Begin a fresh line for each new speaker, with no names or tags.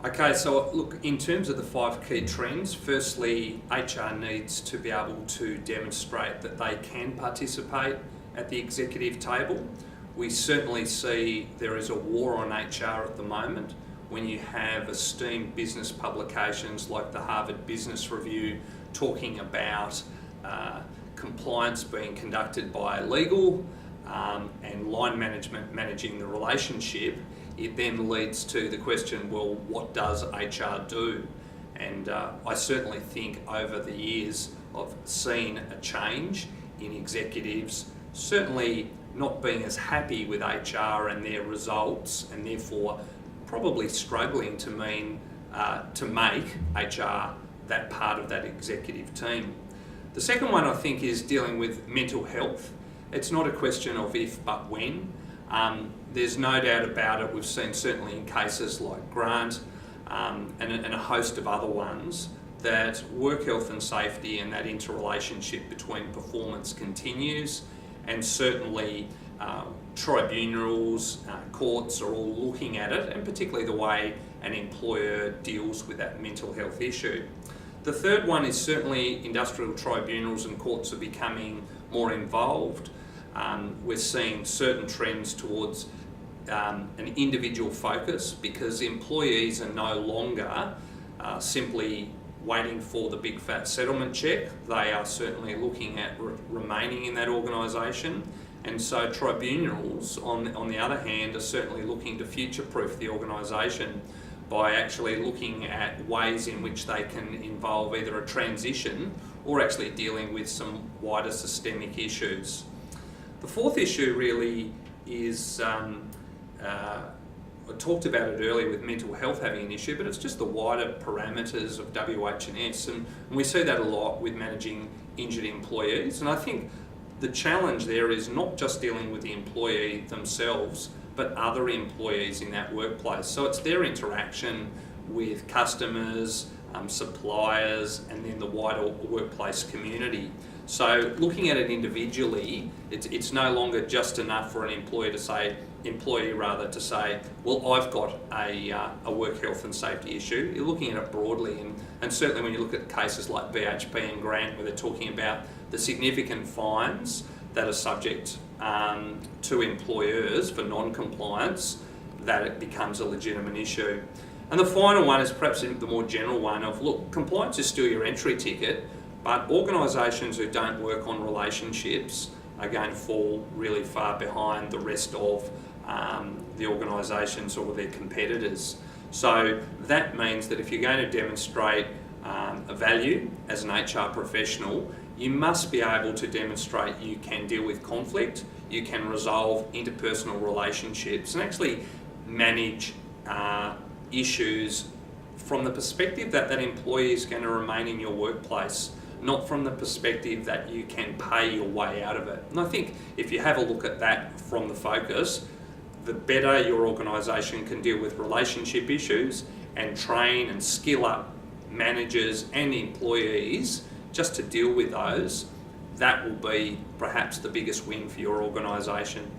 Okay, so look, in terms of the five key trends, firstly, HR needs to be able to demonstrate that they can participate at the executive table. We certainly see there is a war on HR at the moment when you have esteemed business publications like the Harvard Business Review talking about compliance being conducted by legal and line management managing the relationship. It then leads to the question, well, what does HR do? And I certainly think over the years I've seen a change in executives, certainly not being as happy with HR and their results, and therefore probably struggling to make HR that part of that executive team. The second one I think is dealing with mental health. It's not a question of if but when. There's no doubt about it, we've seen certainly in cases like Grant and a host of other ones that work health and safety and that interrelationship between performance continues, and certainly tribunals, courts are all looking at it, and particularly the way an employer deals with that mental health issue. The third one is certainly industrial tribunals and courts are becoming more involved. We're seeing certain trends towards an individual focus because employees are no longer simply waiting for the big fat settlement check. They are certainly looking at remaining in that organisation, and so tribunals on the other hand are certainly looking to future-proof the organisation by actually looking at ways in which they can involve either a transition or actually dealing with some wider systemic issues. The fourth issue really is, I talked about it earlier with mental health having an issue, but it's just the wider parameters of WH&S, and we see that a lot with managing injured employees. And I think the challenge there is not just dealing with the employee themselves, but other employees in that workplace. So it's their interaction with customers, suppliers, and then the wider workplace community. So looking at it individually, it's no longer just enough for an employee to say, well, I've got a work health and safety issue. You're looking at it broadly, and certainly when you look at cases like BHP and Grant, where they're talking about the significant fines that are subject to employers for non-compliance, that it becomes a legitimate issue. And the final one is perhaps the more general one of, look, compliance is still your entry ticket, but organisations who don't work on relationships are going to fall really far behind the rest of the organisations or their competitors. So that means that if you're going to demonstrate a value as an HR professional, you must be able to demonstrate you can deal with conflict, you can resolve interpersonal relationships, and actually manage issues from the perspective that that employee is going to remain in your workplace, not from the perspective that you can pay your way out of it. And I think if you have a look at that from the focus, the better your organisation can deal with relationship issues and train and skill up managers and employees just to deal with those, that will be perhaps the biggest win for your organisation.